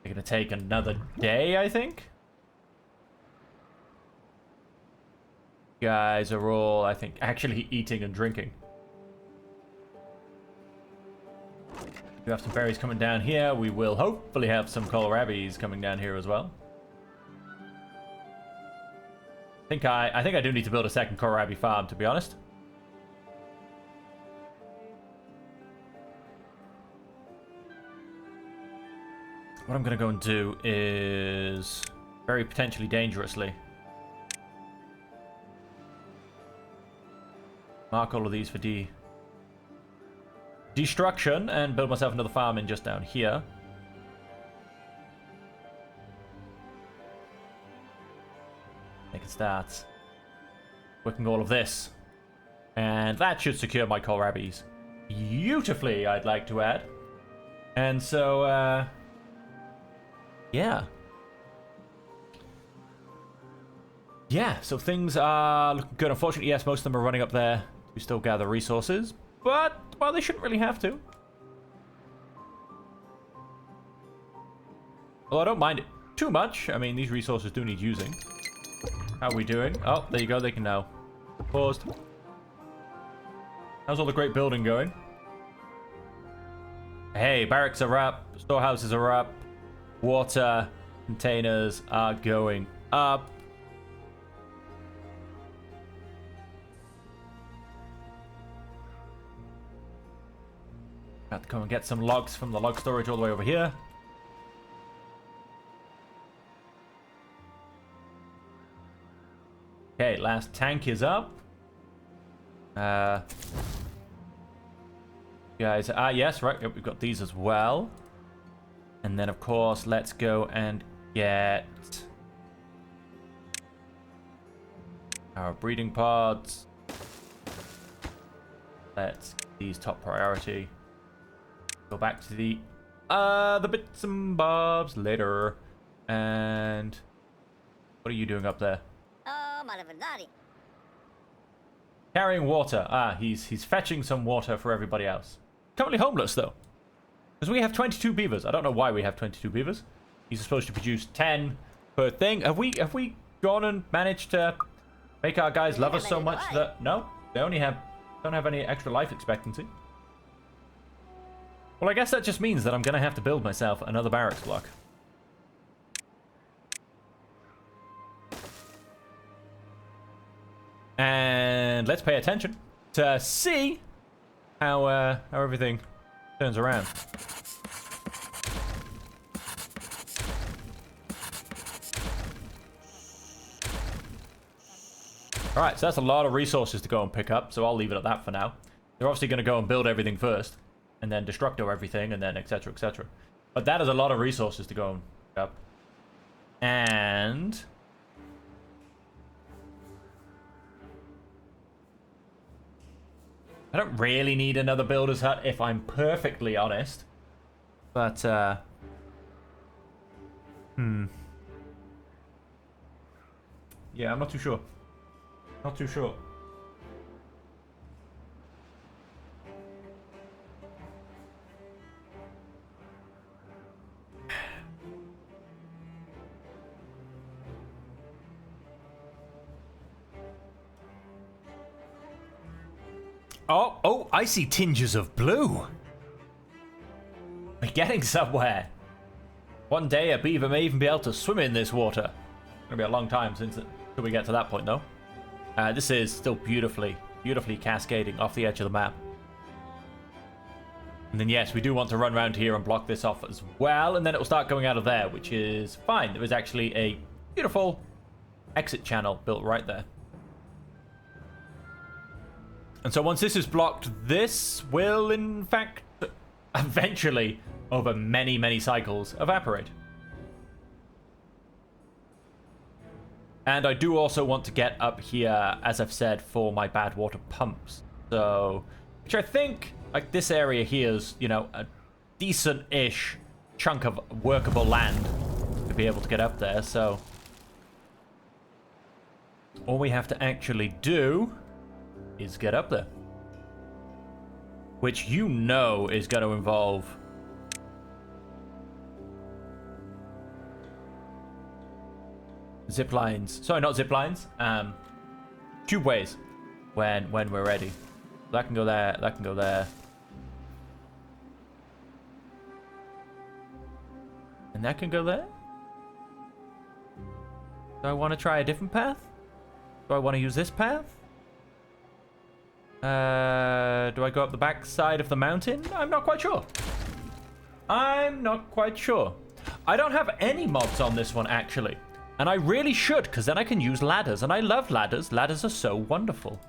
They're going to take another day, I think. You guys are all, I think, actually eating and drinking. We have some berries coming down here. We will hopefully have some kohlrabies coming down here as well. I think I do need to build a second kohlrabi farm, to be honest. What I'm going to go and do is very potentially dangerously mark all of these for destruction and build myself another farm in just down here. Make it start working all of this. And that should secure my kohlrabis beautifully, I'd like to add. And so, yeah. Yeah, so things are looking good. Unfortunately, yes, most of them are running up there to still gather resources. But, well, they shouldn't really have to. Well, I don't mind it too much. I mean, these resources do need using. How are we doing? Oh, there you go. They can now. Paused. How's all the great building going? Hey, barracks are up. Storehouses are up. Water containers are going up. Have to come and get some logs from the log storage all the way over here. Okay, last tank is up. Guys, yes, right, we've got these as well. And then, of course, let's go and get our breeding pods. Let's get these top priority. Go back to the bits and bobs later. And what are you doing up there? Carrying water. He's fetching some water for everybody else. Currently homeless though. Because we have 22 beavers. I don't know why we have 22 beavers. He's supposed to produce 10 per thing. Have we gone and managed to make our guys love us so much that no? They only don't have any extra life expectancy. Well, I guess that just means that I'm gonna have to build myself another barracks block. And let's pay attention to see how everything turns around. Alright, so that's a lot of resources to go and pick up, so I'll leave it at that for now. They're obviously going to go and build everything first, and then destructo everything, and then etc, etc. But that is a lot of resources to go and pick up. And I don't really need another builder's hut, if I'm perfectly honest. But, yeah, I'm not too sure. Not too sure. Oh, I see tinges of blue. We're getting somewhere. One day a beaver may even be able to swim in this water. It's gonna be a long time until we get to that point, though. This is still beautifully cascading off the edge of the map. And then, yes, we do want to run around here and block this off as well, and then it will start going out of there, which is fine. There is actually a beautiful exit channel built right there. And so once this is blocked, this will, in fact, eventually, over many, many cycles, evaporate. And I do also want to get up here, as I've said, for my bad water pumps. So, which I think, like, this area here is, you know, a decent-ish chunk of workable land to be able to get up there. So, all we have to actually do is get up there. Which you know is going to involve zip lines. Sorry, not zip lines. Tubeways when we're ready. That can go there. That can go there. And that can go there. Do I want to try a different path? Do I want to use this path? Do I go up the back side of the mountain? I'm not quite sure. I'm not quite sure. I don't have any mobs on this one, actually. And I really should, because then I can use ladders. And I love ladders. Ladders are so wonderful.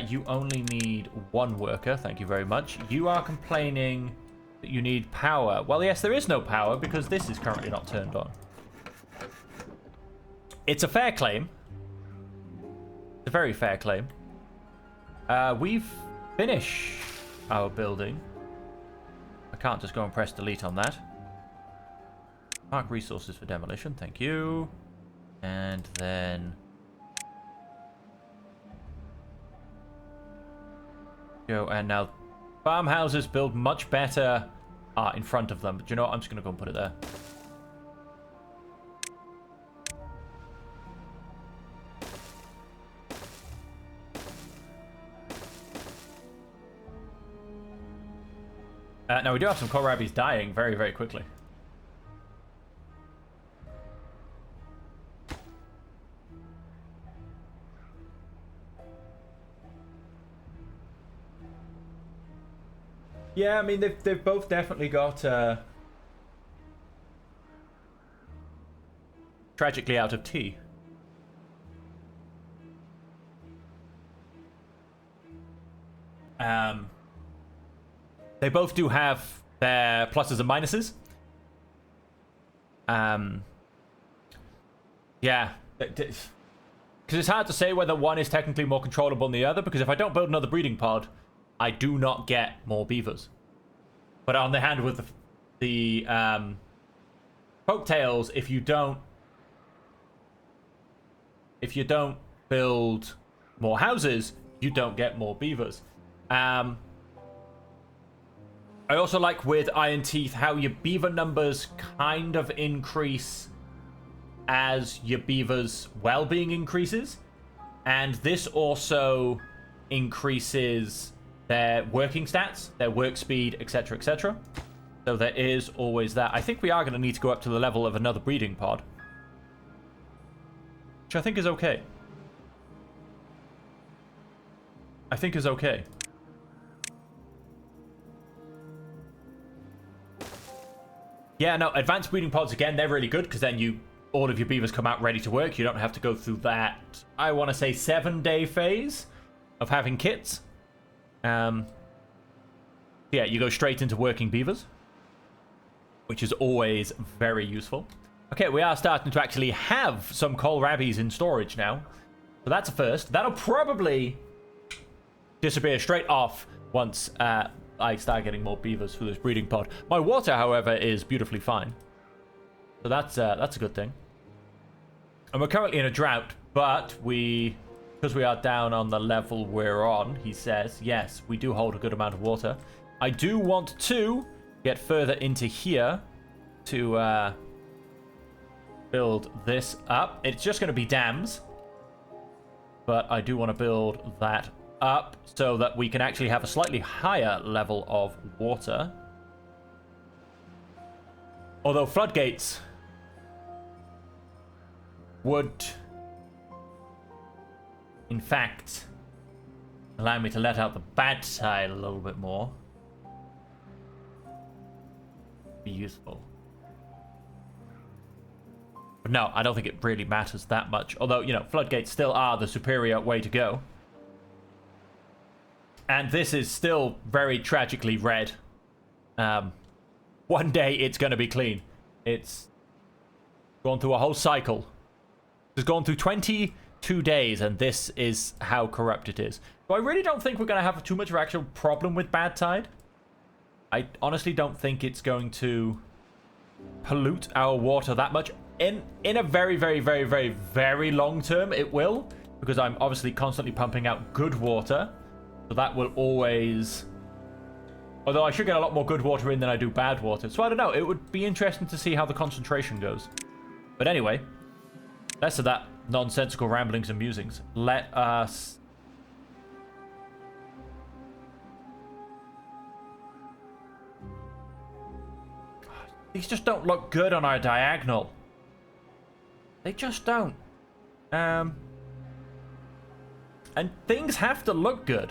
You only need one worker. Thank you very much. You are complaining that you need power. Well, yes, there is no power because this is currently not turned on. It's a fair claim. It's a very fair claim. We've finished our building. I can't just go and press delete on that. Mark resources for demolition. Thank you. And then... go, and now farmhouses build much better in front of them. But you know what? I'm just going to go and put it there. Now, we do have some kohlrabis dying very, very quickly. Yeah, I mean, they've both definitely got tragically out of tea. They both do have their pluses and minuses. Yeah. Because it's hard to say whether one is technically more controllable than the other, because if I don't build another breeding pod, I do not get more beavers. But on the hand with the folktails, if you don't build more houses, you don't get more beavers. I also like with Iron Teeth how your beaver numbers kind of increase as your beaver's well-being increases. And this also increases their working stats, their work speed, etc., etc. So there is always that. I think we are going to need to go up to the level of another breeding pod, which I think is okay. I think is okay. Yeah, no, advanced breeding pods, again, they're really good because then all of your beavers come out ready to work. You don't have to go through that, I want to say, 7-day phase of having kits. Yeah, you go straight into working beavers, which is always very useful. Okay, we are starting to actually have some kohlrabis in storage now. So that's a first. That'll probably disappear straight off once I start getting more beavers for this breeding pod. My water, however, is beautifully fine. So that's a good thing. And we're currently in a drought, but because we are down on the level we're on, he says, yes, we do hold a good amount of water. I do want to get further into here to build this up. It's just going to be dams, but I do want to build that up so that we can actually have a slightly higher level of water. Although floodgates would, in fact, allow me to let out the bad side a little bit more. Be useful. But no, I don't think it really matters that much. Although, you know, floodgates still are the superior way to go. And this is still very tragically red. One day it's going to be clean. It's gone through a whole cycle. It's gone through 22 days, and this is how corrupt it is. So I really don't think we're going to have too much of an actual problem with bad tide. I honestly don't think it's going to pollute our water that much. In a very, very, very, very, very long term, it will. Because I'm obviously constantly pumping out good water. So that will always... Although I should get a lot more good water in than I do bad water. So I don't know. It would be interesting to see how the concentration goes. But anyway, less of that nonsensical ramblings and musings. Let us... These just don't look good on our diagonal. They just don't. And things have to look good.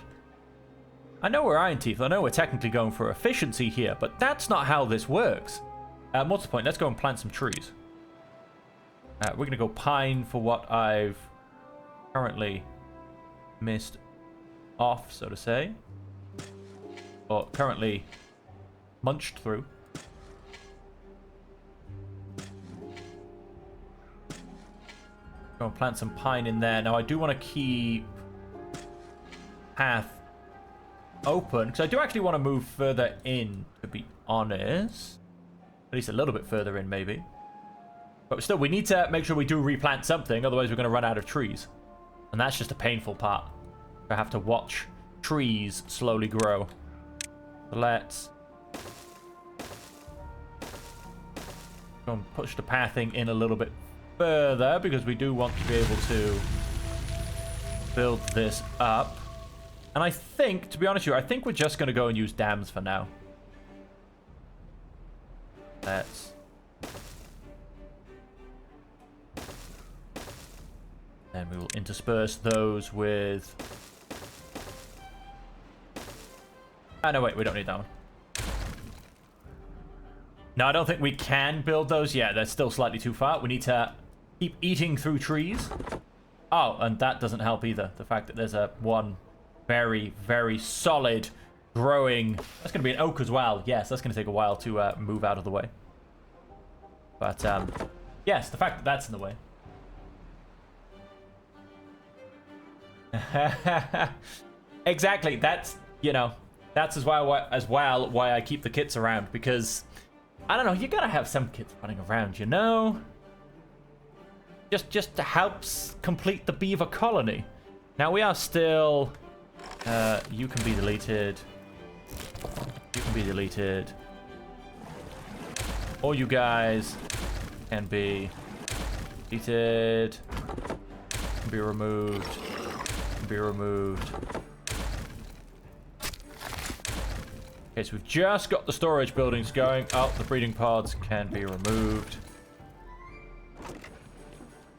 I know we're Iron Teeth. I know we're technically going for efficiency here, but that's not how this works. What's the point? Let's go and plant some trees. We're going to go pine for what I've currently missed off, so to say. Or currently munched through. Go and plant some pine in there. Now, I do want to keep path open, because I do actually want to move further in, to be honest. At least a little bit further in, maybe. But still, we need to make sure we do replant something, otherwise we're going to run out of trees. And that's just a painful part. I have to watch trees slowly grow. So let's go and push the pathing in a little bit further, because we do want to be able to build this up. And I think, to be honest with you, I think we're just going to go and use dams for now. Let's... Then we will intersperse those with... Ah, no, wait, we don't need that one. No, I don't think we can build those yet. That's still slightly too far. We need to keep eating through trees. Oh, and that doesn't help either. The fact that there's a one very, very solid growing... That's going to be an oak as well. Yes, that's going to take a while to move out of the way. But, yes, the fact that that's in the way. Exactly. That's, you know, that's as well why I keep the kits around, because I don't know, you gotta have some kits running around, you know, just to helps complete the beaver colony. Now we are still you can be deleted, you can be deleted, all you guys can be deleted, can be removed, be removed. Okay, so we've just got the storage buildings going. Oh, the breeding pods can be removed.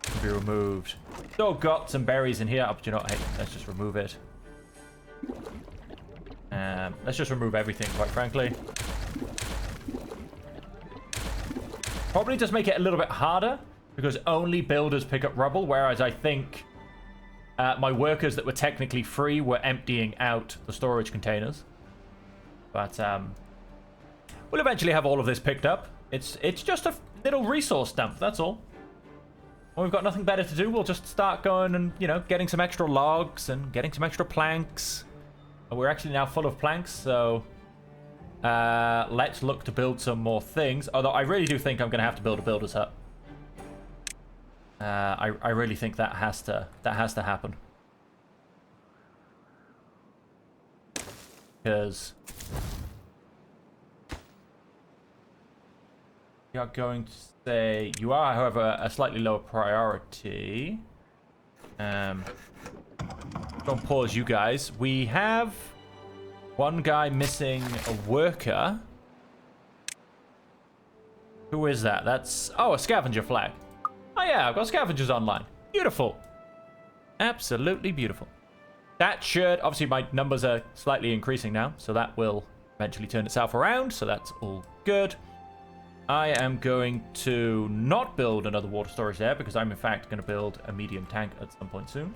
Can be removed. Still got some berries in here. Oh, but you know what? Hey, let's just remove it. Let's just remove everything, quite frankly. Probably just make it a little bit harder, because only builders pick up rubble, whereas I think my workers that were technically free were emptying out the storage containers. But we'll eventually have all of this picked up. It's just a little resource dump, that's all. When we've got nothing better to do, we'll just start going and, you know, getting some extra logs and getting some extra planks. And we're actually now full of planks, so let's look to build some more things. Although I really do think I'm going to have to build a builder's hut. I really think that has to happen, because you are going to say you are, however, a slightly lower priority. Don't pause, you guys. We have one guy missing a worker. Who is that? That's a scavenger flag. Oh yeah, I've got scavengers online. Beautiful. Absolutely beautiful. That should... Obviously, my numbers are slightly increasing now, so that will eventually turn itself around, so that's all good. I am going to not build another water storage there, because I'm, in fact, going to build a medium tank at some point soon.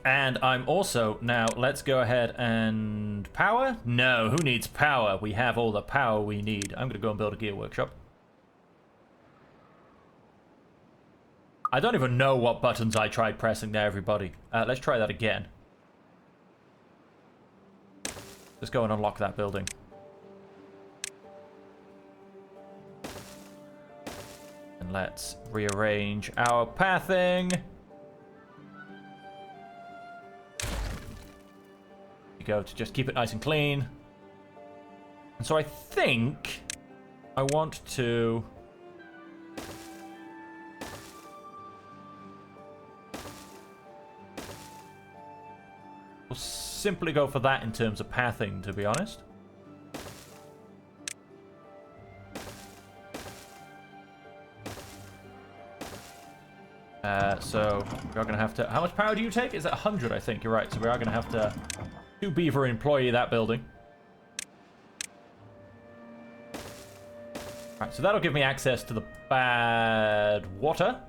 And I'm also... Now, let's go ahead and... Power? No, who needs power? We have all the power we need. I'm going to go and build a gear workshop. I don't even know what buttons I tried pressing there, everybody. Let's try that again. Let's go and unlock that building. And let's rearrange our pathing. You go to just keep it nice and clean. And so I think I want to simply go for that in terms of pathing, to be honest. So we are going to have to... How much power do you take? Is it 100, I think? You're right. So we are going to have to 2 beaver employee that building. Right, so that'll give me access to the bad water.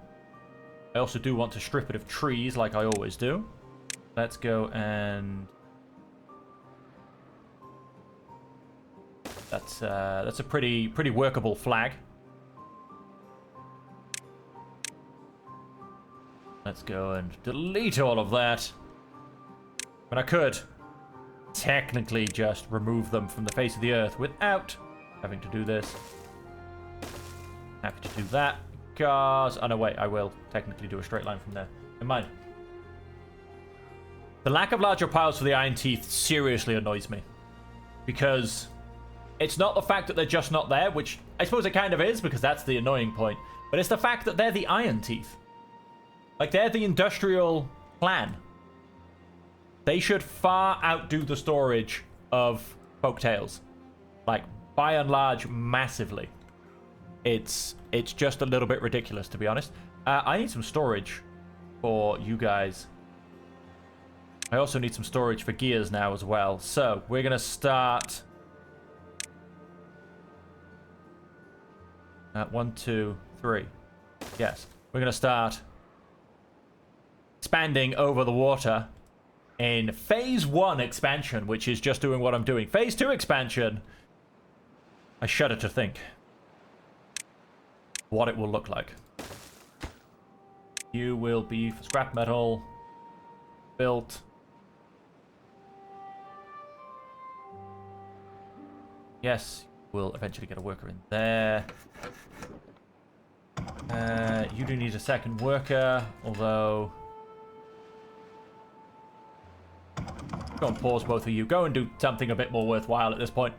I also do want to strip it of trees like I always do. Let's go and... That's a pretty workable flag. Let's go and delete all of that. But I could technically just remove them from the face of the earth without having to do this. Happy to do that because... Oh, no, wait. I will technically do a straight line from there. Never mind. The lack of larger piles for the iron teeth seriously annoys me. Because it's not the fact that they're just not there, which I suppose it kind of is because that's the annoying point. But it's the fact that they're the iron teeth. Like, they're the industrial plan. They should far outdo the storage of folktales. Like, by and large, massively. It's just a little bit ridiculous, to be honest. I need some storage for you guys. I also need some storage for gears now as well. So, we're going to start... 1, 2, 3. Yes. We're going to start... expanding over the water in phase 1 expansion, which is just doing what I'm doing. Phase 2 expansion, I shudder to think what it will look like. You will be for scrap metal built. Yes, we'll eventually get a worker in there. You do need a second worker, although... Go and pause, both of you. Go and do something a bit more worthwhile at this point.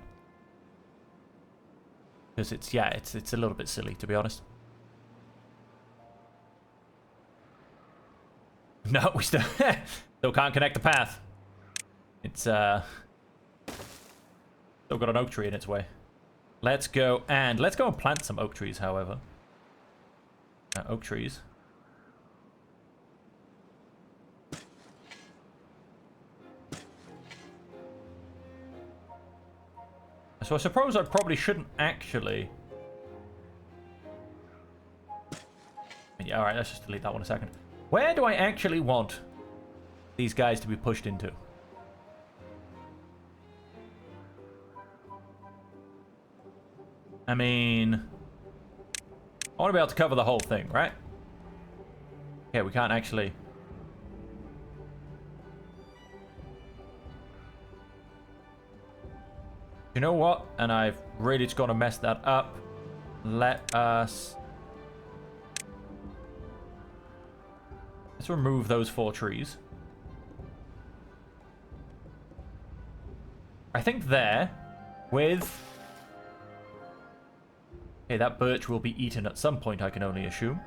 Because it's a little bit silly, to be honest. No, we still can't connect the path. It's still got an oak tree in its way. Let's go and plant some oak trees, however. Oak trees. So I suppose I probably shouldn't actually... Yeah, alright, let's just delete that one a second. Where do I actually want these guys to be pushed into? I mean... I want to be able to cover the whole thing, right? Okay, we can't actually... You know what? And I've really just got to mess that up. Let's remove those 4 trees. I think there, with... Okay, that birch will be eaten at some point, I can only assume.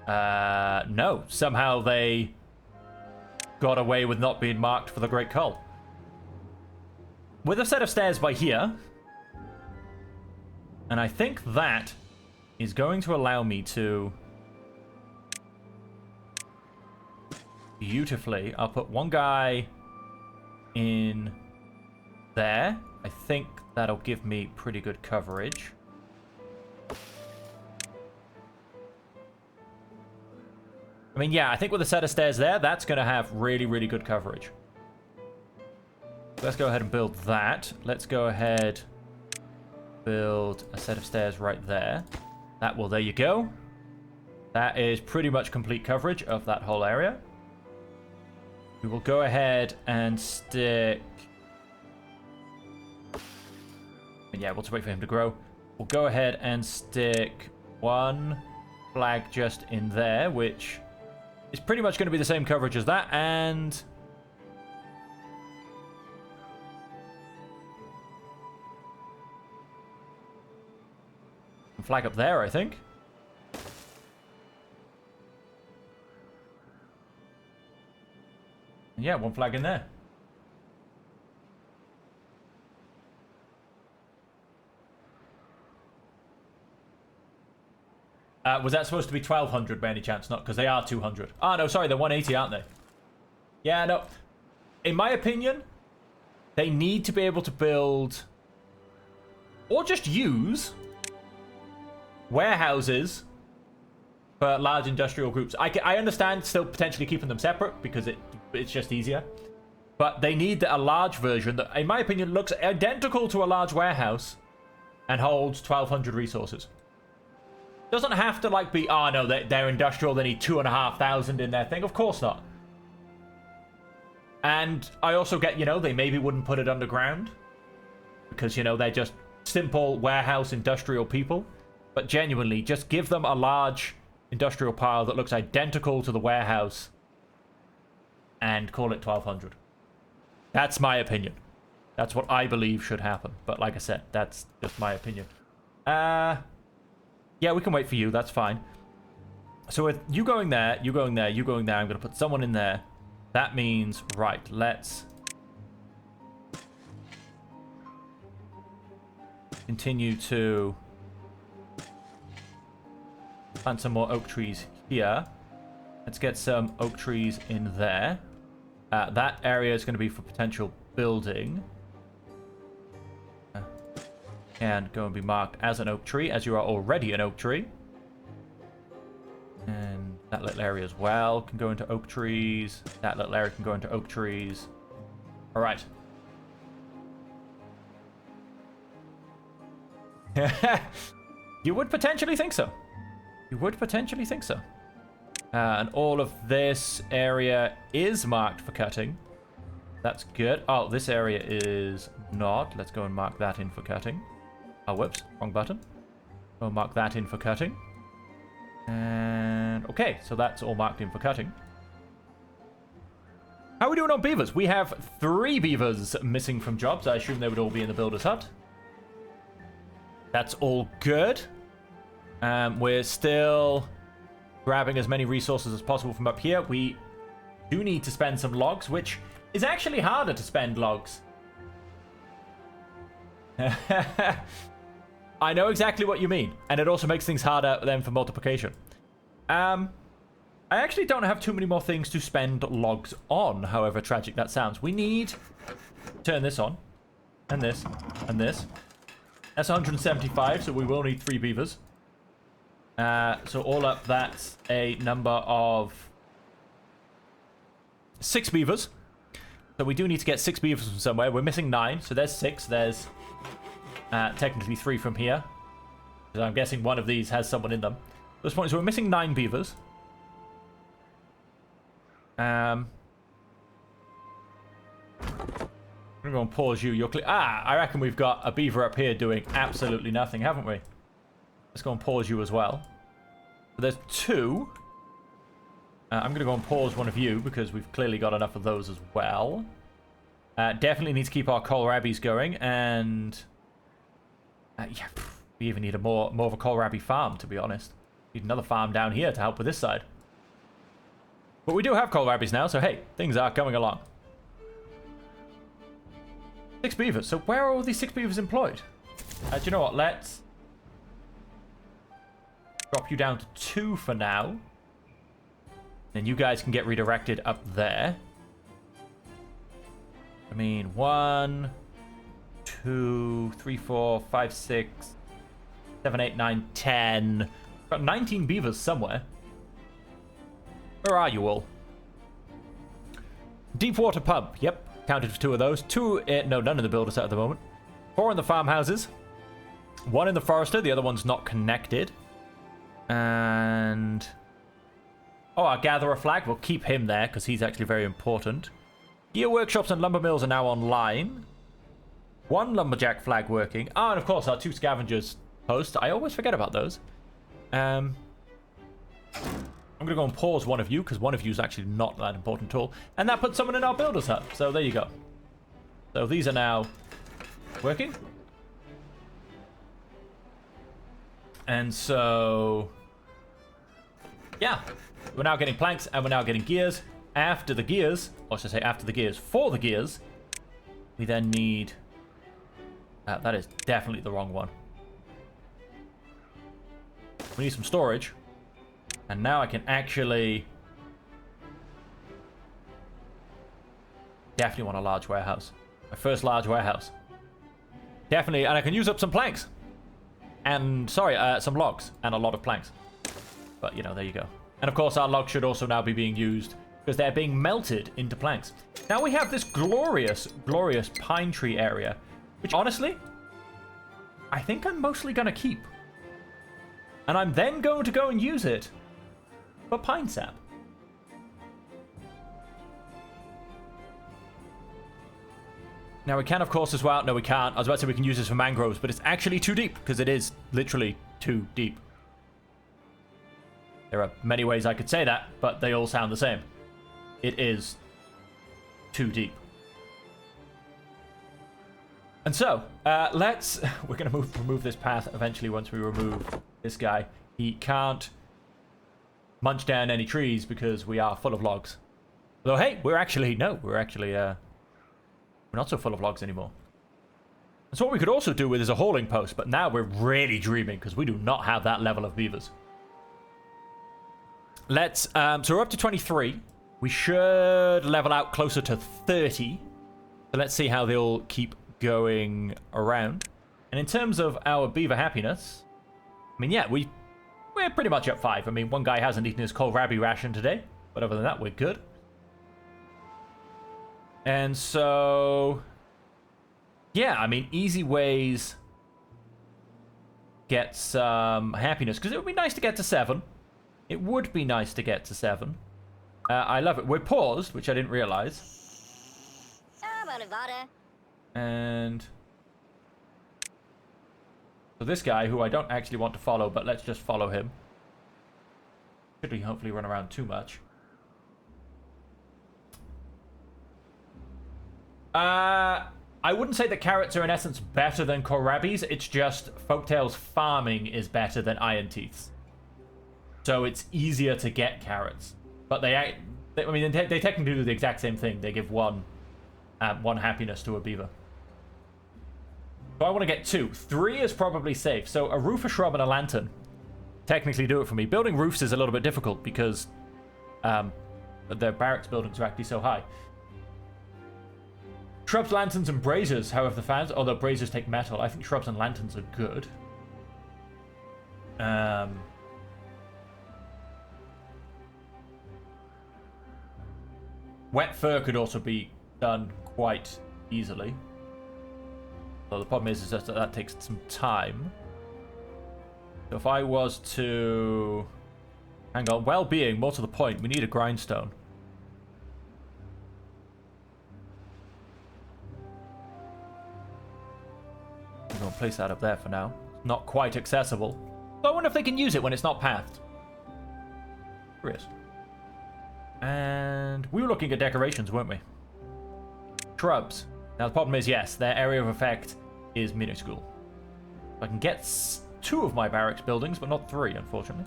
No. Somehow they got away with not being marked for the Great Cull. With a set of stairs by here, and I think that is going to allow me to beautifully... I'll put one guy in there. I think that'll give me pretty good coverage. I mean, yeah, I think with a set of stairs there, that's going to have really, really good coverage. Let's go ahead and build that. Let's go ahead, build a set of stairs right there. That will, there you go. That is pretty much complete coverage of that whole area. We will go ahead and stick... Yeah, we'll just wait for him to grow. We'll go ahead and stick one flag just in there, which is pretty much going to be the same coverage as that, and... flag up there, I think. yeah, one flag in there. Was that supposed to be 1,200 by any chance? Not because they are 200. Oh, no, sorry, they're 180, aren't they? Yeah, no. In my opinion, they need to be able to build or just use warehouses for large industrial groups. I understand still potentially keeping them separate because it's just easier. But they need a large version that, in my opinion, looks identical to a large warehouse and holds 1,200 resources. Doesn't have to like be, oh no, they're industrial, they need 2,500 in their thing. Of course not. And I also get, they maybe wouldn't put it underground because, they're just simple warehouse industrial people. But genuinely, just give them a large industrial pile that looks identical to the warehouse and call it 1,200. That's my opinion. That's what I believe should happen. But like I said, that's just my opinion. Yeah, we can wait for you. That's fine. So with you going there, you going there, you going there, I'm going to put someone in there. That means, right, let's continue to plant some more oak trees here. Let's get some oak trees in there. That area is going to be for potential building. And go and be marked as an oak tree, as you are already an oak tree. And that little area as well can go into oak trees. That little area can go into oak trees. All right. You would potentially think so. You would potentially think so. And all of this area is marked for cutting. That's good. Oh, this area is not. Let's go and mark that in for cutting. Oh, whoops. Wrong button. Go and mark that in for cutting. And okay, so that's all marked in for cutting. How are we doing on beavers? We have 3 beavers missing from jobs. I assume they would all be in the builder's hut. That's all good. We're still grabbing as many resources as possible from up here. We do need to spend some logs, which is actually harder to spend logs. I know exactly what you mean, and it also makes things harder then for multiplication. I actually don't have too many more things to spend logs on, however tragic that sounds. We need to turn this on, and this, and this. That's 175, so we will need 3 beavers. So all up, that's a number of 6 beavers. So we do need to get 6 beavers from somewhere. We're missing 9, so there's 6. There's technically 3 from here. So I'm guessing one of these has someone in them. At this point, so we're missing 9 beavers. I'm gonna go and pause you. You're I reckon we've got a beaver up here doing absolutely nothing, haven't we? Let's go and pause you as well. So there's 2. I'm gonna go and pause one of you because we've clearly got enough of those as well. Definitely need to keep our kohlrabies going, and yeah, we even need a more of a kohlrabi farm, to be honest. Need another farm down here to help with this side. But we do have kohlrabies now, so hey, things are coming along. 6 beavers. So where are all these 6 beavers employed? Do you know what? Let's drop you down to 2 for now. Then you guys can get redirected up there. I mean, 1, 2, 3, 4, 5, 6, 7, 8, 9, 10. Got 19 beavers somewhere. Where are you all? Deepwater pump. Yep, counted for 2 of those. 2, no, none in the builder set at the moment. 4 in the farmhouses. 1 in the forester. The other one's not connected. And oh, our gatherer flag. We'll keep him there because he's actually very important. Gear workshops and lumber mills are now online. 1 lumberjack flag working. Oh, and of course our 2 scavengers posts. I always forget about those. I'm going to go and pause one of you because one of you is actually not that important at all. And that puts someone in our builder's hut. So there you go. So these are now working. And so, yeah, we're now getting planks and we're now getting gears. after the gears, or should I say after the gears, for the gears, we then need... that is definitely the wrong one. We need some storage. And now I can actually... Definitely want a large warehouse. My first large warehouse. Definitely, and I can use up some planks. And, sorry, some logs. And a lot of planks. But, you know, there you go. And, of course, our logs should also now be being used because they're being melted into planks. Now we have this glorious, glorious pine tree area. Which, honestly, I think I'm mostly going to keep. And I'm then going to go and use it for pine sap. Now we can, of course, as well. No, we can't. I was about to say we can use this for mangroves, but it's actually too deep because it is literally too deep. There are many ways I could say that, but they all sound the same. It is too deep. And so, we're going to remove this path eventually once we remove this guy. He can't munch down any trees because we are full of logs. Though, hey, we're actually we're not so full of logs anymore. And so what we could also do with is a hauling post, but now we're really dreaming because we do not have that level of beavers. Let's, so we're up to 23. We should level out closer to 30. So let's see how they'll keep going around. And in terms of our beaver happiness, I mean, yeah, we're pretty much at 5. I mean, one guy hasn't eaten his kohlrabi ration today, but other than that, we're good. And so, yeah, I mean, easy ways get some happiness. Because it would be nice to get to 7. It would be nice to get to 7. I love it. We're paused, which I didn't realize. And so this guy, who I don't actually want to follow, but let's just follow him. Should we hopefully run around too much? I wouldn't say that carrots are in essence better than kohlrabis. It's just Folktale's farming is better than Iron Teeth's. So it's easier to get carrots. But I mean, they technically do the exact same thing. They give one happiness to a beaver. So I want to get 2. 3 is probably safe. So a roof, a shrub, and a lantern technically do it for me. Building roofs is a little bit difficult because the barracks buildings are actually so high. Shrubs, lanterns, and braziers, however, the fans, although braziers take metal, I think shrubs and lanterns are good. Wet fur could also be done quite easily. So the problem is just that takes some time. So if I was to... Hang on, well-being, more to the point, we need a grindstone. I'm going to place that up there for now. Not quite accessible. So I wonder if they can use it when it's not pathed. There is. And we were looking at decorations, weren't we? Shrubs. Now the problem is, yes, their area of effect is minuscule. I can get 2 of my barracks buildings, but not 3, unfortunately.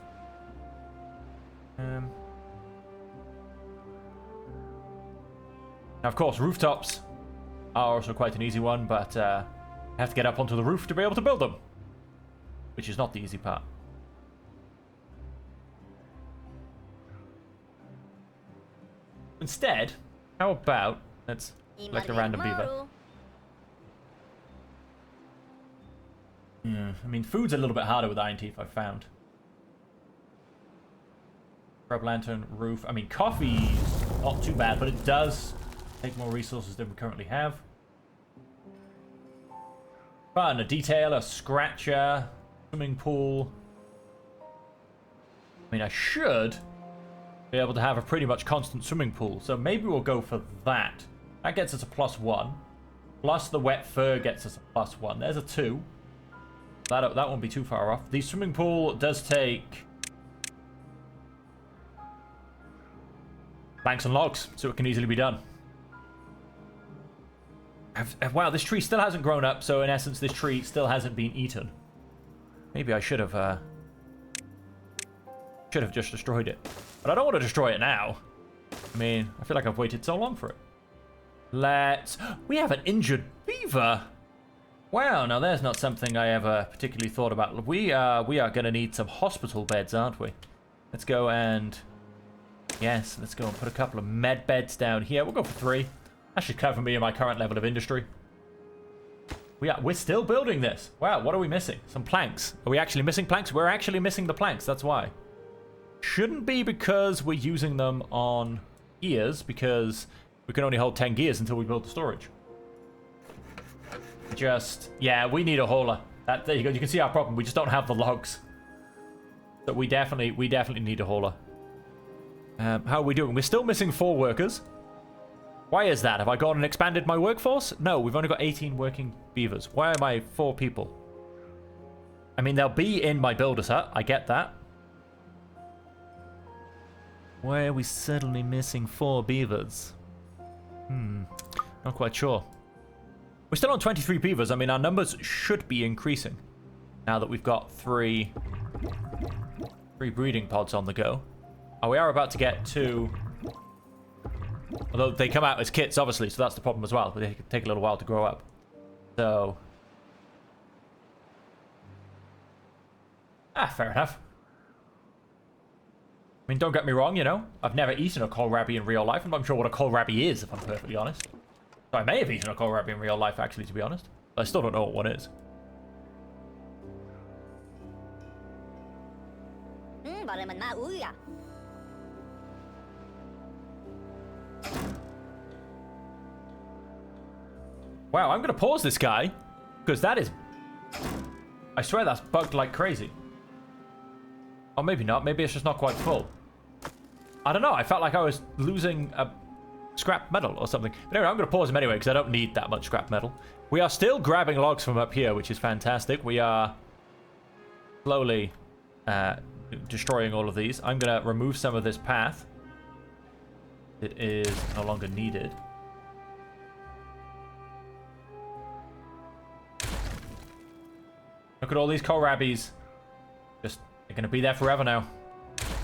Now, of course, rooftops are also quite an easy one, but I have to get up onto the roof to be able to build them, which is not the easy part. Instead, how about let's select a random beaver. I mean, food's a little bit harder with Iron Teeth, I've found. Shrub, lantern, roof. I mean, coffee's not too bad, but it does take more resources than we currently have. Fun, a detail, a scratcher, swimming pool. I mean, I should be able to have a pretty much constant swimming pool, so maybe we'll go for that. That gets us a +1. Plus the wet fur gets us a +1. There's a 2. That won't be too far off. The swimming pool does take planks and logs, so it can easily be done. Wow, this tree still hasn't grown up, so in essence, this tree still hasn't been eaten. Maybe I should have just destroyed it. But I don't want to destroy it now. I mean, I feel like I've waited so long for it. We have an injured beaver. Wow, now there's not something I ever particularly thought about. We are going to need some hospital beds, aren't we? Let's go and... Yes, let's go and put a couple of med beds down here. We'll go for 3. That should cover me in my current level of industry. We're still building this. Wow, what are we missing? Some planks. Are we actually missing planks? We're actually missing the planks, that's why. Shouldn't be because we're using them on gears, because we can only hold 10 gears until we build the storage. Yeah, we need a hauler. There you go. You can see our problem. We just don't have the logs. So we definitely need a hauler. How are we doing? We're still missing 4 workers. Why is that? Have I gone and expanded my workforce? No, we've only got 18 working beavers. Why am I 4 people? I mean, they'll be in my builder's hut. I get that. Why are we suddenly missing 4 beavers? Not quite sure. We're still on 23 beavers. I mean, our numbers should be increasing now that we've got 3 breeding pods on the go. We are about to get 2... Although they come out as kits, obviously, so that's the problem as well. But they take a little while to grow up. So... fair enough. I mean, don't get me wrong, you know. I've never eaten a kohlrabi in real life. I'm not sure what a kohlrabi is, if I'm perfectly honest. So I may have eaten a kohlrabi in real life, actually, to be honest. But I still don't know what one is. Wow, I'm going to pause this guy. Because that is... I swear that's bugged like crazy. Or maybe not. Maybe it's just not quite full. I don't know. I felt like I was losing a scrap metal or something. But anyway, I'm going to pause him anyway because I don't need that much scrap metal. We are still grabbing logs from up here, which is fantastic. We are slowly destroying all of these. I'm going to remove some of this path. It is no longer needed. Look at all these kohlrabis. Just, they're going to be there forever now.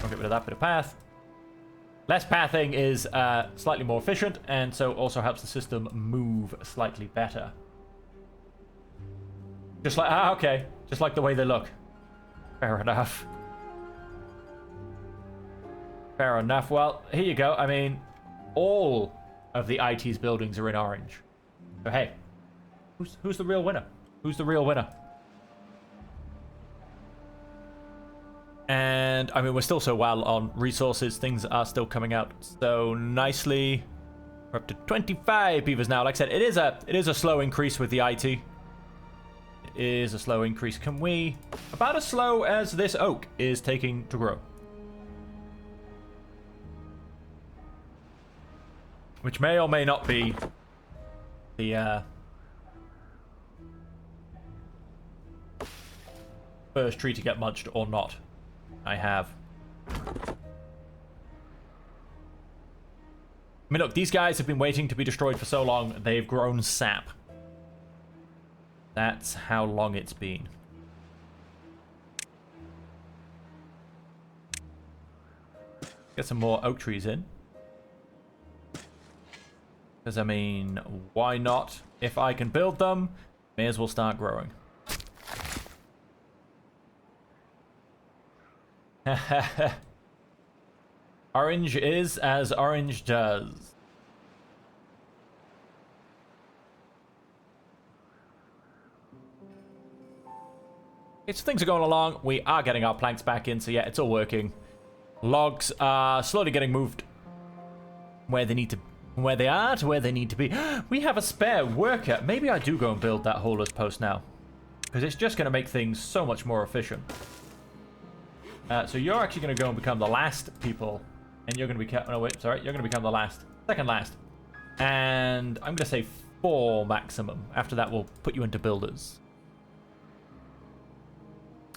I'll get rid of that bit of path. Less pathing is slightly more efficient, and so also helps the system move slightly better. Just like, okay. Just like the way they look. Fair enough. Fair enough. Well, here you go. I mean, all of the IT's buildings are in orange. So, hey. Who's the real winner? Who's the real winner? And, I mean, we're still so well on resources. Things are still coming out so nicely. We're up to 25 beavers now. Like I said, it is a slow increase with the IT. It is a slow increase. Can we... About as slow as this oak is taking to grow. Which may or may not be the first tree to get munched or not. I have. I mean, look, these guys have been waiting to be destroyed for so long, they've grown sap. That's how long it's been. Get some more oak trees in. Because, I mean, why not? If I can build them, may as well start growing. Orange is as orange does. It's things are going along. We are getting our planks back in, so yeah, it's all working. Logs are slowly getting moved where they need to, where they are to where they need to be. We have a spare worker. Maybe I do go and build that hauler's post now, because it's just going to make things so much more efficient. So you're actually going to go and become the last people, and you're going to become... No, wait, sorry. You're going to become the last. Second last. And I'm going to say 4 maximum. After that, we'll put you into builders.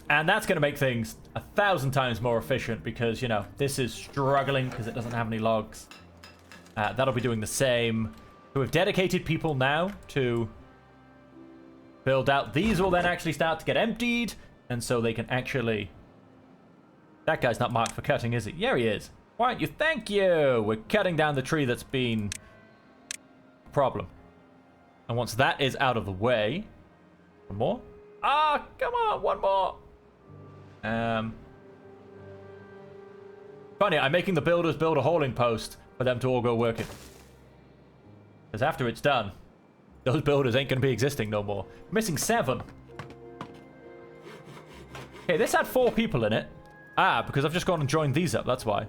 And that's going to make things 1,000 times more efficient because, you know, this is struggling because it doesn't have any logs. That'll be doing the same. So we've dedicated people now to build out. These will then actually start to get emptied, and so they can actually... That guy's not marked for cutting, is he? Yeah, he is. Why don't you? Thank you. We're cutting down the tree that's been a problem. And once that is out of the way, one more. Ah, come on, one more. Funny, I'm making the builders build a hauling post for them to all go working. Because after it's done, those builders ain't going to be existing no more. Missing 7. Okay, this had 4 people in it. Ah, because I've just gone and joined these up, that's why.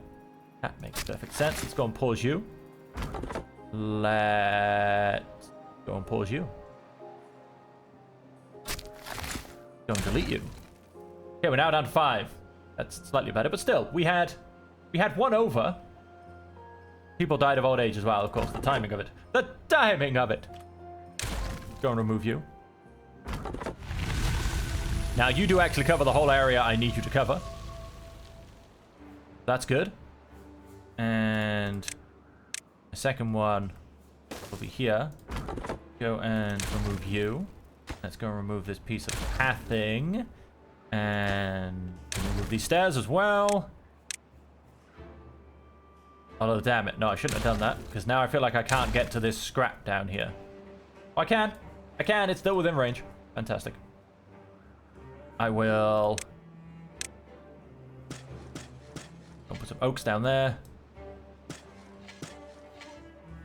That makes perfect sense. Let's go and pause you. Let's go and pause you. Go and delete you. Okay, we're now down to 5. That's slightly better, but still, we had 1 over. People died of old age as well, of course. The timing of it. The timing of it. Go and remove you. Now, you do actually cover the whole area I need you to cover. That's good. And the second one will be here. Go and remove you. Let's go and remove this piece of pathing. And remove these stairs as well. Oh, damn it. No, I shouldn't have done that. Because now I feel like I can't get to this scrap down here. Oh, I can. I can. It's still within range. Fantastic. I will... I'll put some oaks down there.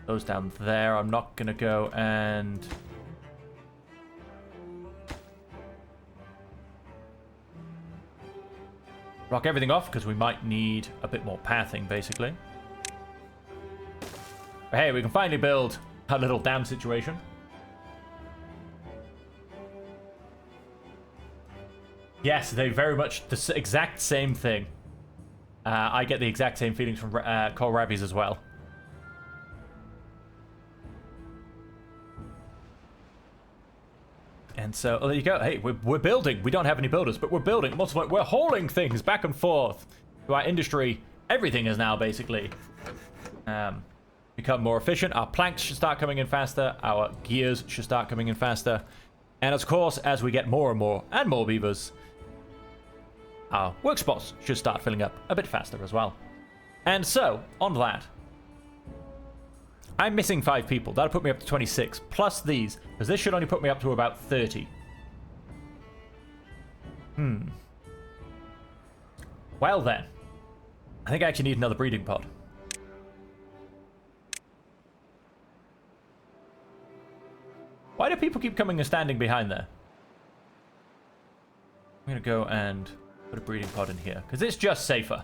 Those down there. I'm not going to go and... rock everything off, because we might need a bit more pathing, basically. But hey, we can finally build a little dam situation. Yes, they very much the exact same thing. I get the exact same feelings from kohlrabies as well. And so, oh, there you go. Hey, we're building. We don't have any builders, but we're building. We're hauling things back and forth to our industry. Everything is now basically become more efficient. Our planks should start coming in faster. Our gears should start coming in faster. And of course, as we get more and more beavers, our work spots should start filling up a bit faster as well. And so, on that, I'm missing 5 people. That'll put me up to 26, plus these, because this should only put me up to about 30. Well then, I think I actually need another breeding pod. Why do people keep coming and standing behind there? I'm going to go and put a breeding pod in here, because it's just safer,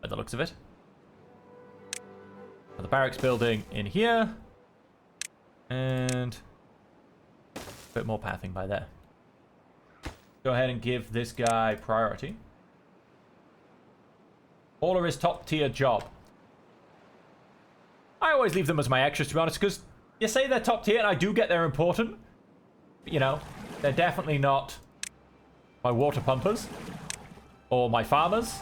by the looks of it. The barracks building in here. And a bit more pathing by there. Go ahead and give this guy priority. Hauler is top tier job. I always leave them as my extras, to be honest, because you say they're top tier and I do get they're important. But, you know, they're definitely not my water pumpers or my farmers.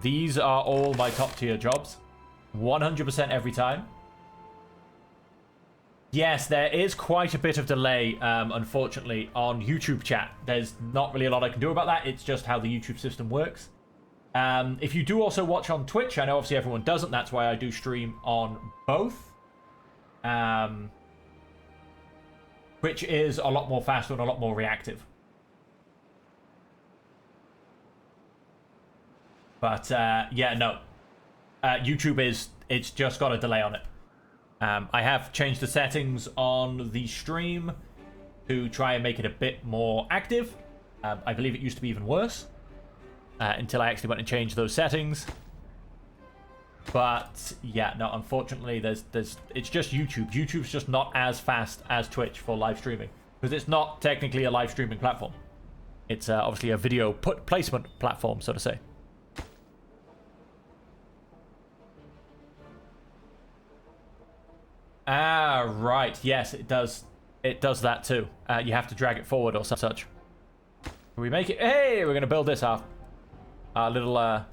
These are all my top tier jobs. 100% every time. Yes, there is quite a bit of delay, unfortunately, on YouTube chat. There's not really a lot I can do about that. It's just how the YouTube system works. If you do also watch on Twitch, I know obviously everyone doesn't. That's why I do stream on both. Twitch is a lot more faster and a lot more reactive. But, yeah, no. YouTube it's just got a delay on it. I have changed the settings on the stream to try and make it a bit more active. I believe it used to be even worse. Until I actually went and changed those settings. But, yeah, no, unfortunately, it's just YouTube. YouTube's just not as fast as Twitch for live streaming. Because it's not technically a live streaming platform. It's obviously a video placement platform, so to say. Ah, right. Yes, it does. It does that too. You have to drag it forward or such. Can we make it? Hey, we're going to build this up. Our little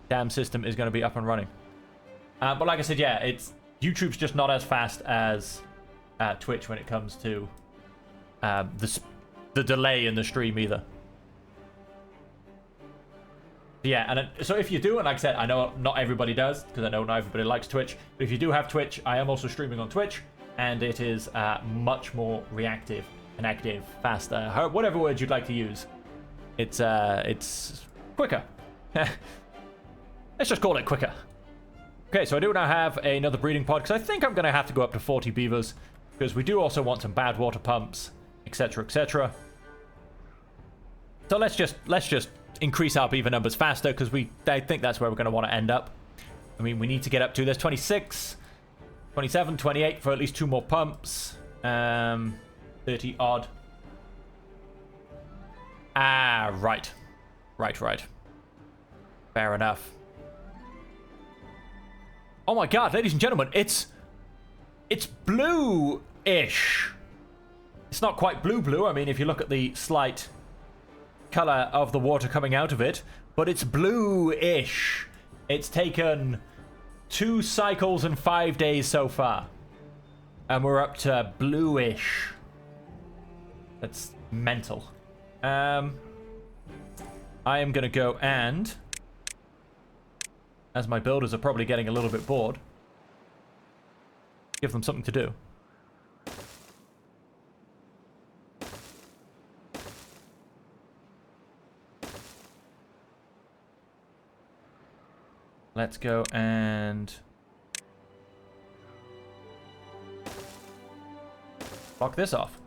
dam system is going to be up and running. But like I said, yeah, YouTube's just not as fast as Twitch when it comes to the delay in the stream either. Yeah, and so if you do, and like I said, I know not everybody does, because I know not everybody likes Twitch, but if you do have Twitch, I am also streaming on Twitch, and it is much more reactive, connective, faster, whatever word you'd like to use. It's quicker. Let's just call it quicker. Okay, so I do now have another breeding pod, because I think I'm going to have to go up to 40 beavers, because we do also want some bad water pumps, etc., etc. So let's just increase our beaver numbers faster, because I think that's where we're going to want to end up. I mean, we need to get up to, there's 26, 27, 28 for at least 2 more pumps. 30 odd. Ah, right. Right. Fair enough. Oh my god, ladies and gentlemen, it's blue-ish. It's not quite blue. I mean, if you look at the slight color of the water coming out of it, but it's blue-ish. It's taken 2 cycles and 5 days so far, and we're up to bluish. That's mental. I am gonna go, and as my builders are probably getting a little bit bored, give them something to do. Let's go and block this off.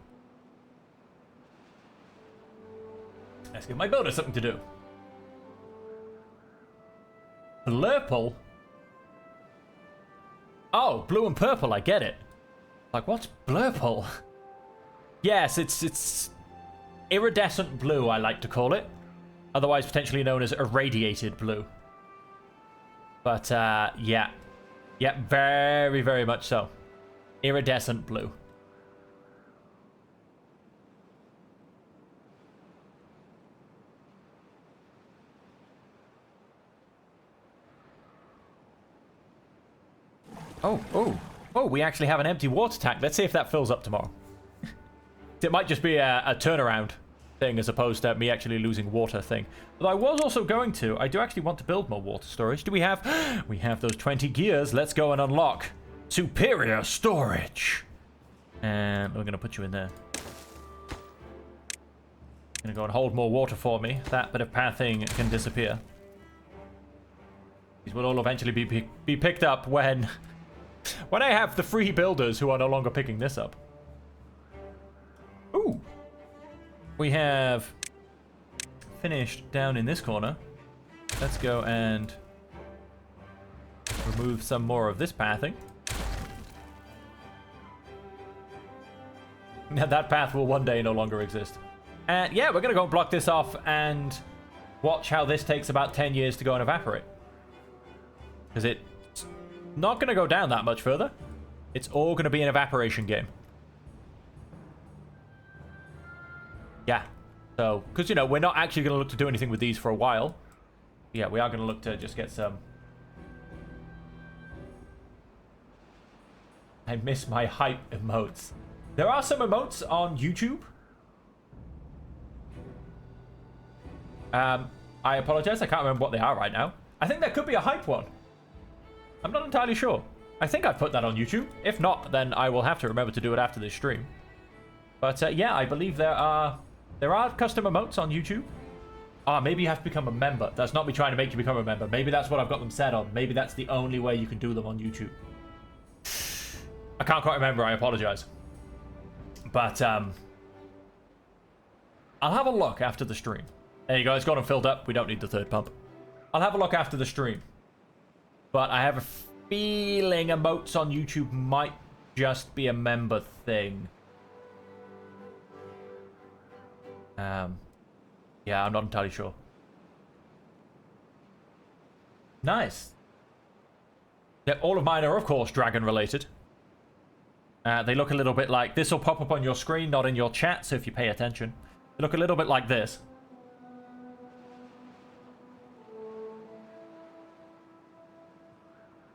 Let's give my builder something to do. Blurple? Oh, blue and purple, I get it. Like, what's blurple? Yes, it's iridescent blue, I like to call it. Otherwise potentially known as irradiated blue. But, yeah. Yeah, very, very much so. Iridescent blue. Oh, we actually have an empty water tank. Let's see if that fills up tomorrow. It might just be a turnaround thing as opposed to me actually losing water thing. But I was also going to, I do actually want to build more water storage. Do we have, we have those 20 gears. Let's go and unlock superior storage. And we're going to put you in there. Going to go and hold more water for me. That bit of pathing can disappear. These will all eventually be picked up when I have the free builders who are no longer picking this up. Ooh. We have finished down in this corner. Let's go and remove some more of this pathing. Now that path will one day no longer exist. And yeah, we're going to go and block this off and watch how this takes about 10 years to go and evaporate. Because it's not going to go down that much further. It's all going to be an evaporation game. Yeah. So, because, you know, we're not actually going to look to do anything with these for a while. Yeah, we are going to look to just get some. I miss my hype emotes. There are some emotes on YouTube. I apologize. I can't remember what they are right now. I think there could be a hype one. I'm not entirely sure. I think I've put that on YouTube. If not, then I will have to remember to do it after this stream. But yeah, I believe there are custom emotes on YouTube. Ah, maybe you have to become a member. That's not me trying to make you become a member. Maybe that's what I've got them set on. Maybe that's the only way you can do them on YouTube. I can't quite remember. I apologize. But I'll have a look after the stream. There you go. It's gone and filled up. We don't need the third pump. I'll have a look after the stream. But I have a feeling emotes on YouTube might just be a member thing. Yeah, I'm not entirely sure. Nice. Yeah, all of mine are, of course, dragon related. They look a little bit like... This will pop up on your screen, not in your chat, so if you pay attention. They look a little bit like this.